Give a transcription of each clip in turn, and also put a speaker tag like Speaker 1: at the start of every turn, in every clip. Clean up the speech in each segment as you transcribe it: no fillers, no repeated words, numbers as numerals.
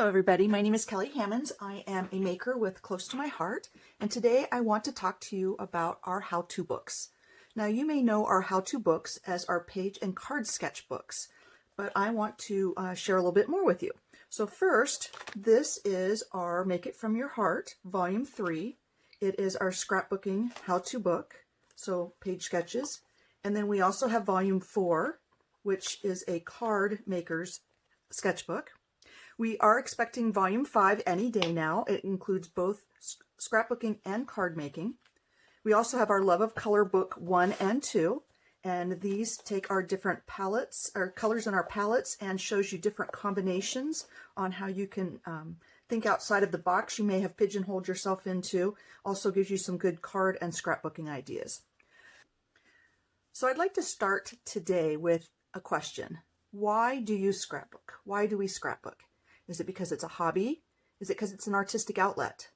Speaker 1: Hello everybody, my name is Kelly Hammonds. I am a maker with Close to My Heart, and today I want to talk to you about our how-to books. Now you may know our how-to books as our page and card sketchbooks, but I want to share a little bit more with you. So first, this is our Make It From Your Heart, Volume 3. It is our scrapbooking how-to book, so page sketches. And then we also have Volume 4, which is a card maker's sketchbook. We are expecting Volume 5 any day now. It includes both scrapbooking and card making. We also have our Love of Color book 1 and 2, and these take our different palettes, or colors in our palettes, and shows you different combinations on how you can think outside of the box you may have pigeonholed yourself into. Also gives you some good card and scrapbooking ideas. So I'd like to start today with a question. Why do you scrapbook? Why do we scrapbook? Is it because it's a hobby? Is it because it's an artistic outlet?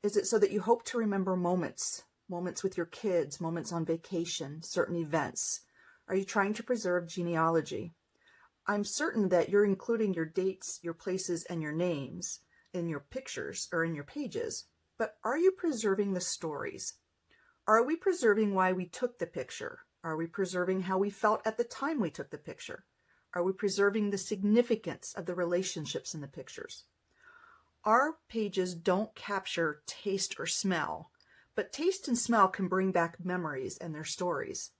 Speaker 1: Is it so that you hope to remember moments with your kids, moments on vacation, certain events? Are you trying to preserve genealogy? I'm certain that you're including your dates, your places, and your names in your pictures or in your pages, but are you preserving the stories? Are we preserving why we took the picture? Are we preserving how we felt at the time we took the picture? Are we preserving the significance of the relationships in the pictures? Our pages don't capture taste or smell, but taste and smell can bring back memories and their stories.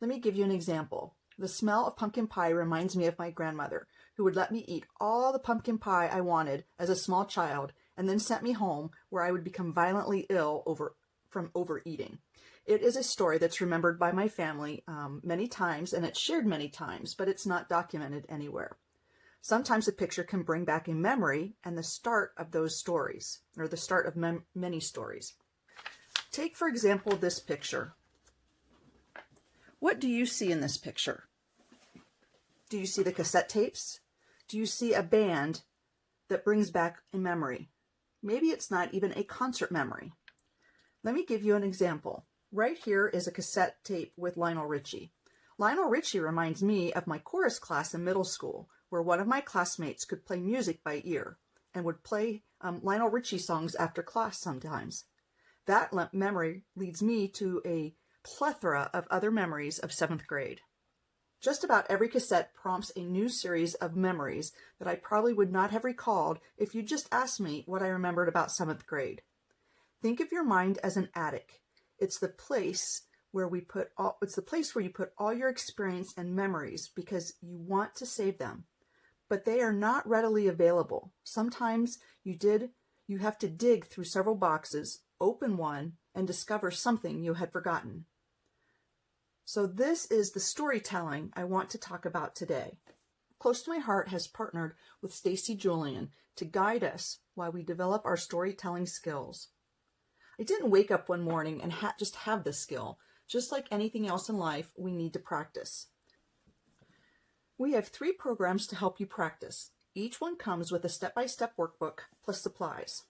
Speaker 1: Let me give you an example. The smell of pumpkin pie reminds me of my grandmother, who would let me eat all the pumpkin pie I wanted as a small child and then sent me home where I would become violently ill from overeating. It is a story that's remembered by my family many times, and it's shared many times, but it's not documented anywhere. Sometimes a picture can bring back a memory and the start of those stories, or the start of many stories. Take, for example, this picture. What do you see in this picture? Do you see the cassette tapes? Do you see a band that brings back a memory? Maybe it's not even a concert memory. Let me give you an example. Right here is a cassette tape with Lionel Richie. Lionel Richie reminds me of my chorus class in middle school, where one of my classmates could play music by ear and would play Lionel Richie songs after class sometimes. That memory leads me to a plethora of other memories of 7th grade. Just about every cassette prompts a new series of memories that I probably would not have recalled if you just asked me what I remembered about 7th grade. Think of your mind as an attic. It's the place where you put all your experience and memories because you want to save them, but they are not readily available. Sometimes you have to dig through several boxes, open one, and discover something you had forgotten. So this is the storytelling I want to talk about today. Close to My Heart has partnered with Stacy Julian to guide us while we develop our storytelling skills. I didn't wake up one morning and just have this skill. Just like anything else in life, we need to practice. We have 3 programs to help you practice. Each one comes with a step-by-step workbook plus supplies.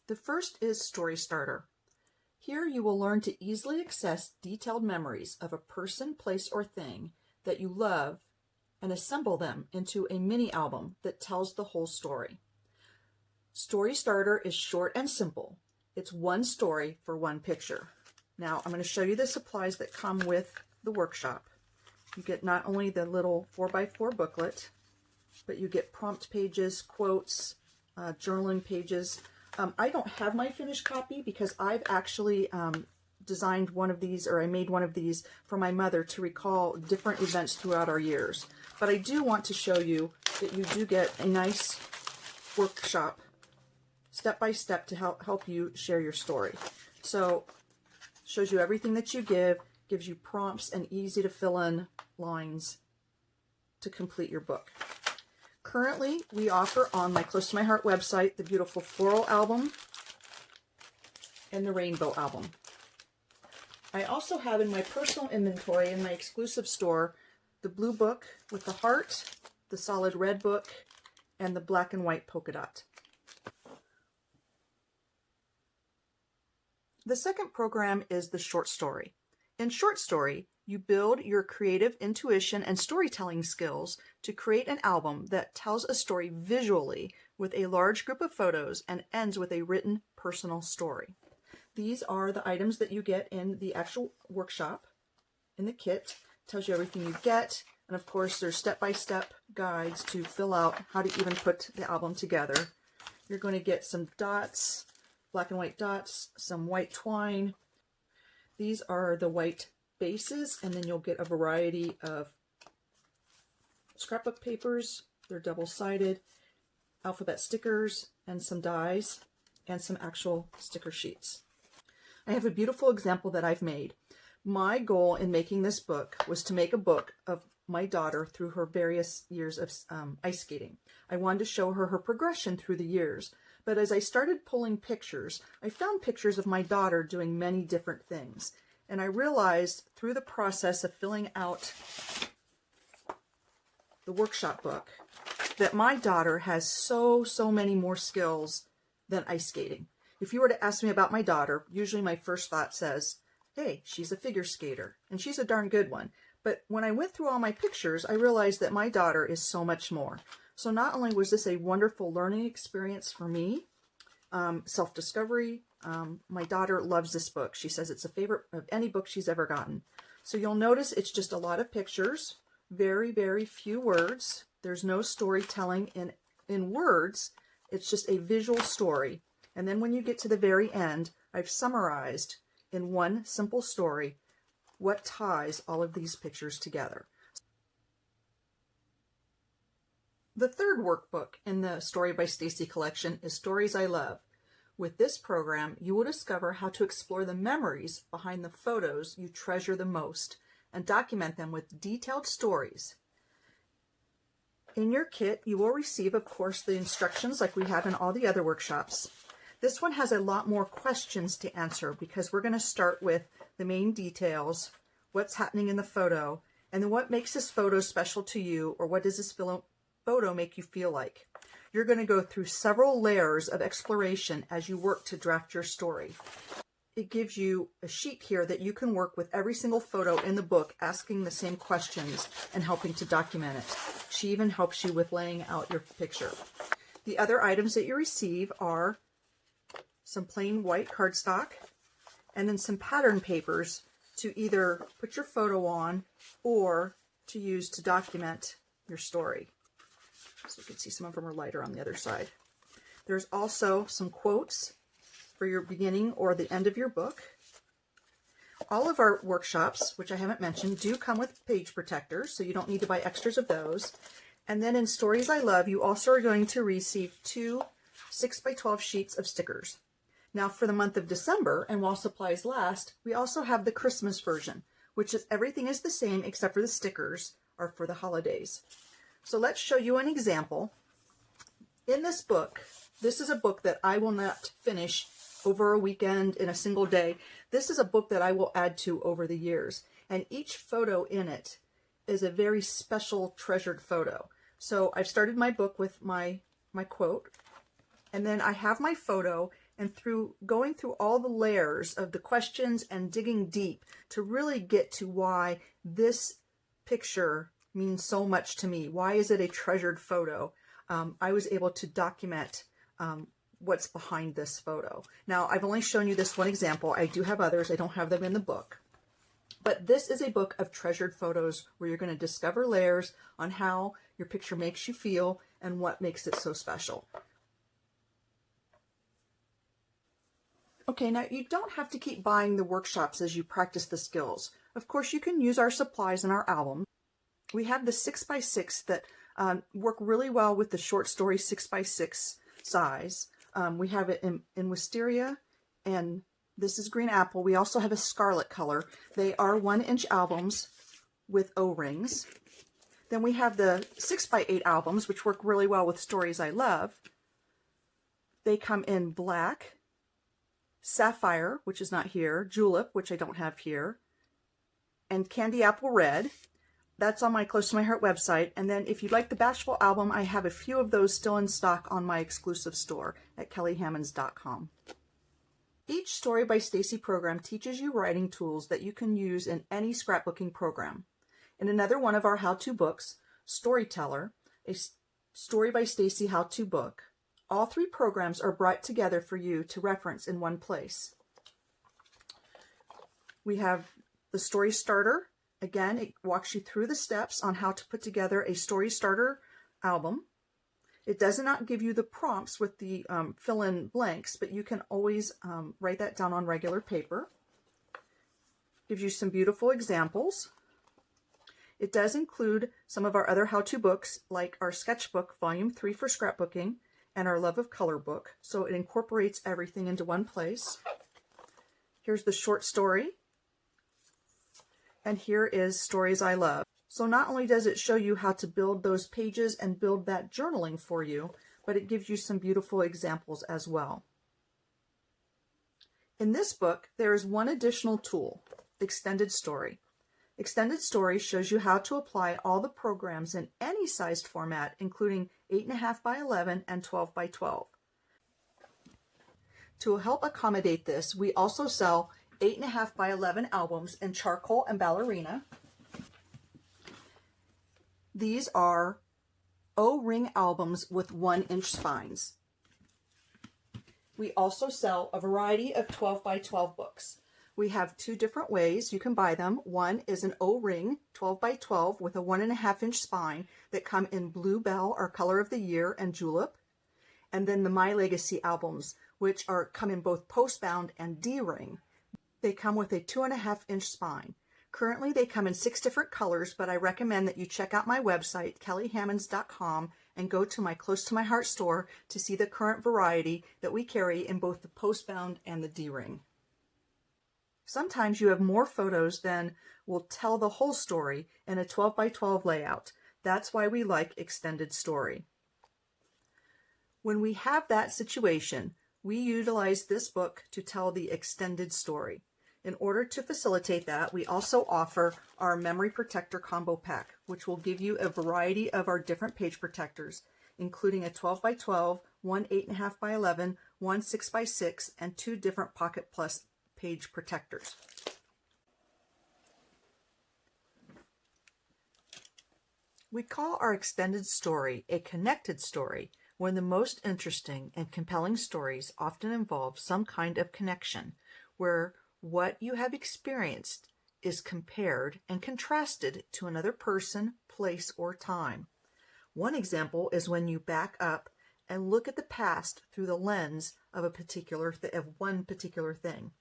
Speaker 1: The first is Story Starter. Here you will learn to easily access detailed memories of a person, place, or thing that you love and assemble them into a mini album that tells the whole story. Story Starter is short and simple. It's one story for one picture. Now I'm going to show you the supplies that come with the workshop. You get not only the little 4x4 booklet, but you get prompt pages, quotes, journaling pages. I don't have my finished copy because I've actually designed one of these, or I made one of these for my mother to recall different events throughout our years. But I do want to show you that you do get a nice workshop step-by-step to help you share your story. So shows you everything that you give, gives you prompts and easy to fill in lines to complete your book. Currently, we offer on my Close to My Heart website the beautiful floral album and the rainbow album. I also have in my personal inventory in my exclusive store the blue book with the heart, the solid red book, and the black and white polka dot. The second program is the short story. In short story, You build your creative intuition and storytelling skills to create an album that tells a story visually with a large group of photos and ends with a written personal story. These are the items that you get in the actual workshop. In the kit, it tells you everything you get, and of course there's step-by-step guides to fill out how to even put the album together. You're going to get some dots, black and white dots, some white twine. These are the white bases, and then you'll get a variety of scrapbook papers. They're double-sided, alphabet stickers, and some dies, and some actual sticker sheets. I have a beautiful example that I've made. My goal in making this book was to make a book of my daughter through her various years of ice skating. I wanted to show her her progression through the years, but as I started pulling pictures, I found pictures of my daughter doing many different things. And I realized through the process of filling out the workshop book that my daughter has so many more skills than ice skating. If you were to ask me about my daughter, usually my first thought says, hey, she's a figure skater, and she's a darn good one. But when I went through all my pictures, I realized that my daughter is so much more. So not only was this a wonderful learning experience for me, self-discovery, my daughter loves this book. She says it's a favorite of any book she's ever gotten. So you'll notice it's just a lot of pictures, very few words. There's no storytelling in words. It's just a visual story. And then when you get to the very end, I've summarized in one simple story what ties all of these pictures together. The third workbook in the Story by Stacy collection is Stories I Love. With this program, you will discover how to explore the memories behind the photos you treasure the most and document them with detailed stories. In your kit, you will receive, of course, the instructions like we have in all the other workshops. This one has a lot more questions to answer because we're going to start with the main details, what's happening in the photo, and then what makes this photo special to you, or what does this photo make you feel like. You're going to go through several layers of exploration as you work to draft your story. It gives you a sheet here that you can work with every single photo in the book, asking the same questions and helping to document it. She even helps you with laying out your picture. The other items that you receive are some plain white cardstock, and then some pattern papers to either put your photo on or to use to document your story. So you can see some of them are lighter on the other side. There's also some quotes for your beginning or the end of your book. All of our workshops, which I haven't mentioned, do come with page protectors, so you don't need to buy extras of those. And then in Stories I Love, you also are going to receive 2 6x12 sheets of stickers. Now for the month of December, and while supplies last, we also have the Christmas version, which is everything is the same except for the stickers are for the holidays. So let's show you an example. In this book, this is a book that I will not finish over a weekend in a single day. This is a book that I will add to over the years, and each photo in it is a very special, treasured photo. So I've started my book with my quote, and then I have my photo, and through going through all the layers of the questions and digging deep to really get to why this picture means so much to me. Why is it a treasured photo? I was able to document what's behind this photo. Now, I've only shown you this one example. I do have others. I don't have them in the book. But this is a book of treasured photos where you're going to discover layers on how your picture makes you feel and what makes it so special. Okay, now you don't have to keep buying the workshops as you practice the skills. Of course, you can use our supplies in our album. We have the 6x6 that work really well with the short story 6x6 size. We have it in wisteria, and this is green apple. We also have a scarlet color. They are 1-inch albums with O-rings. Then we have the 6x8 albums, which work really well with Stories I Love. They come in black, sapphire, which is not here, julep, which I don't have here, and candy apple red. That's on my Close to My Heart website. And then if you'd like the Bashful album, I have a few of those still in stock on my exclusive store at kellyhammonds.com. Each Story by Stacy program teaches you writing tools that you can use in any scrapbooking program. In another one of our how-to books, Storyteller, a Story by Stacy how-to book, all three programs are brought together for you to reference in one place. We have the Story Starter. Again, it walks you through the steps on how to put together a Story Starter album. It does not give you the prompts with the fill-in blanks, but you can always write that down on regular paper. Gives you some beautiful examples. It does include some of our other how-to books, like our Sketchbook Volume 3 for scrapbooking and our Love of Color book, so it incorporates everything into one place. Here's the short story, and here is Stories I Love. So not only does it show you how to build those pages and build that journaling for you, but it gives you some beautiful examples as well. In this book, there is one additional tool, Extended Story. Extended Story shows you how to apply all the programs in any sized format, including 8.5 by 11 and 12 by 12. To help accommodate this, we also sell 8.5 by 11 albums in charcoal and ballerina. These are O-ring albums with 1-inch spines. We also sell a variety of 12 by 12 books. We have two different ways you can buy them. One is an O-ring 12 by 12 with a 1.5-inch spine that come in Bluebell, our color of the year, and Julep. And then the My Legacy albums, which come in both postbound and D-ring. They come with a 2.5-inch spine. Currently, they come in 6 different colors, but I recommend that you check out my website, kellyhammonds.com, and go to my Close to My Heart store to see the current variety that we carry in both the postbound and the D-ring. Sometimes you have more photos than will tell the whole story in a 12 by 12 layout. That's why we like Extended Story. When we have that situation, we utilize this book to tell the extended story. In order to facilitate that, we also offer our Memory Protector Combo Pack, which will give you a variety of our different page protectors, including a 12 by 12, one 8.5 by 11, one 6 by 6, and 2 different Pocket Plus page protectors. We call our extended story a connected story when the most interesting and compelling stories often involve some kind of connection, where what you have experienced is compared and contrasted to another person, place, or time. One example is when you back up and look at the past through the lens of one particular thing.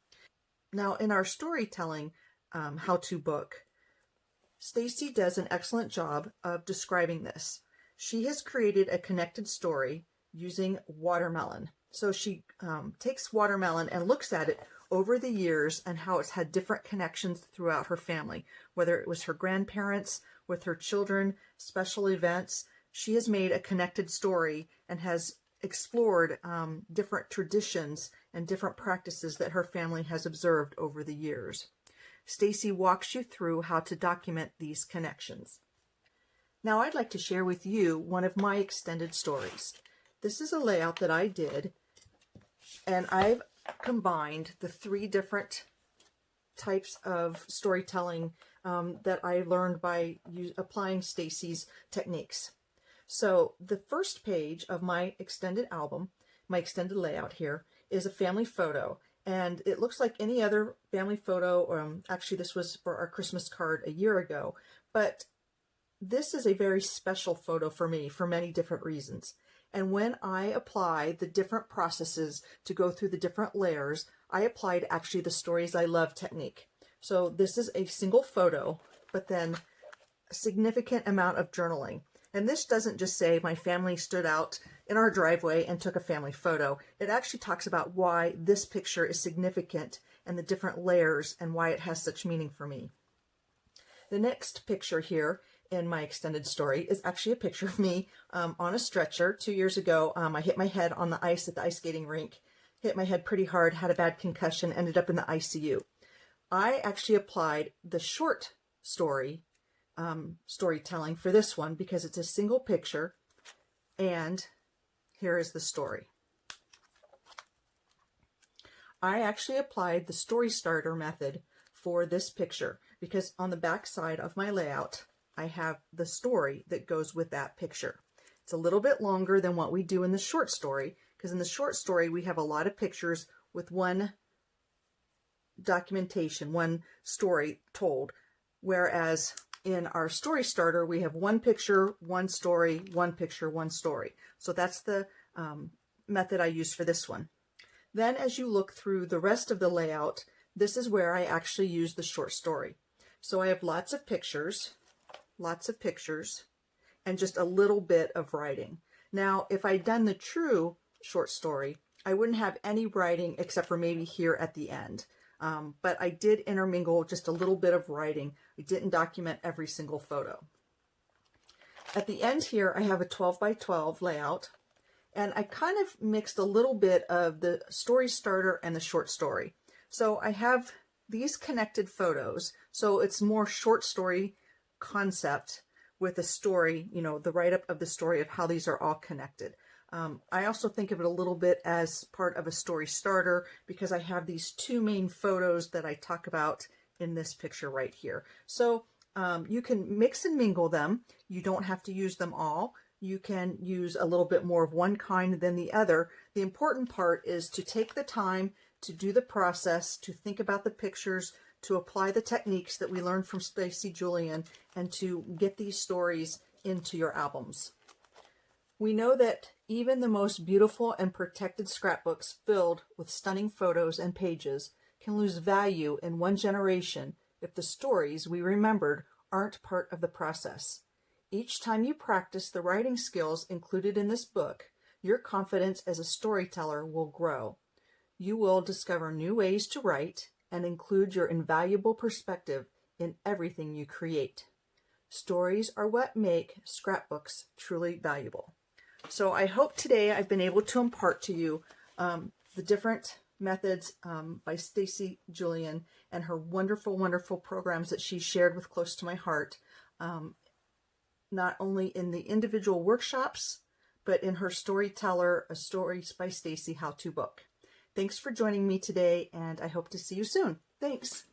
Speaker 1: Now, in our storytelling how-to book, Stacy does an excellent job of describing this. She has created a connected story using watermelon. So she takes watermelon and looks at it over the years and how it's had different connections throughout her family, whether it was her grandparents, with her children, special events. She has made a connected story and has explored different traditions and different practices that her family has observed over the years. Stacy walks you through how to document these connections. Now I'd like to share with you one of my extended stories. This is a layout that I did, and I've combined the 3 different types of storytelling that I learned by applying Stacy's techniques. So the first page of my extended album, my extended layout here, is a family photo. And it looks like any other family photo. Actually, this was for our Christmas card a year ago. But this is a very special photo for me for many different reasons. And when I apply the different processes to go through the different layers, I applied actually the Stories I Love technique. So this is a single photo, but then a significant amount of journaling. And this doesn't just say my family stood out in our driveway and took a family photo. It actually talks about why this picture is significant and the different layers and why it has such meaning for me. The next picture here in my extended story is actually a picture of me on a stretcher. 2 years ago, I hit my head on the ice at the ice skating rink, hit my head pretty hard, had a bad concussion, ended up in the ICU. I actually applied the short story storytelling for this one because it's a single picture, and here is the story. I actually applied the story starter method for this picture because on the back side of my layout, I have the story that goes with that picture. It's a little bit longer than what we do in the short story because in the short story, we have a lot of pictures with one documentation, one story told, whereas in our story starter, we have one picture, one story, one picture, one story. So that's the method I use for this one. Then as you look through the rest of the layout, this is where I actually use the short story. So I have lots of pictures, and just a little bit of writing. Now, if I'd done the true short story, I wouldn't have any writing except for maybe here at the end. But I did intermingle just a little bit of writing. I didn't document every single photo. At the end here, I have a 12 by 12 layout, and I kind of mixed a little bit of the story starter and the short story. So I have these connected photos. So it's more short story concept with a story, you know, the write-up of the story of how these are all connected. I also think of it a little bit as part of a story starter because I have these two main photos that I talk about in this picture right here. So you can mix and mingle them. You don't have to use them all. You can use a little bit more of one kind than the other. The important part is to take the time to do the process, to think about the pictures, to apply the techniques that we learned from Stacy, Julian, and to get these stories into your albums. We know that even the most beautiful and protected scrapbooks filled with stunning photos and pages can lose value in one generation if the stories we remembered aren't part of the process. Each time you practice the writing skills included in this book, your confidence as a storyteller will grow. You will discover new ways to write and include your invaluable perspective in everything you create. Stories are what make scrapbooks truly valuable. So I hope today I've been able to impart to you the different methods by Stacy Julian and her wonderful, wonderful programs that she shared with Close to My Heart, not only in the individual workshops, but in her Storyteller, A Stories by Stacy how-to book. Thanks for joining me today, and I hope to see you soon. Thanks.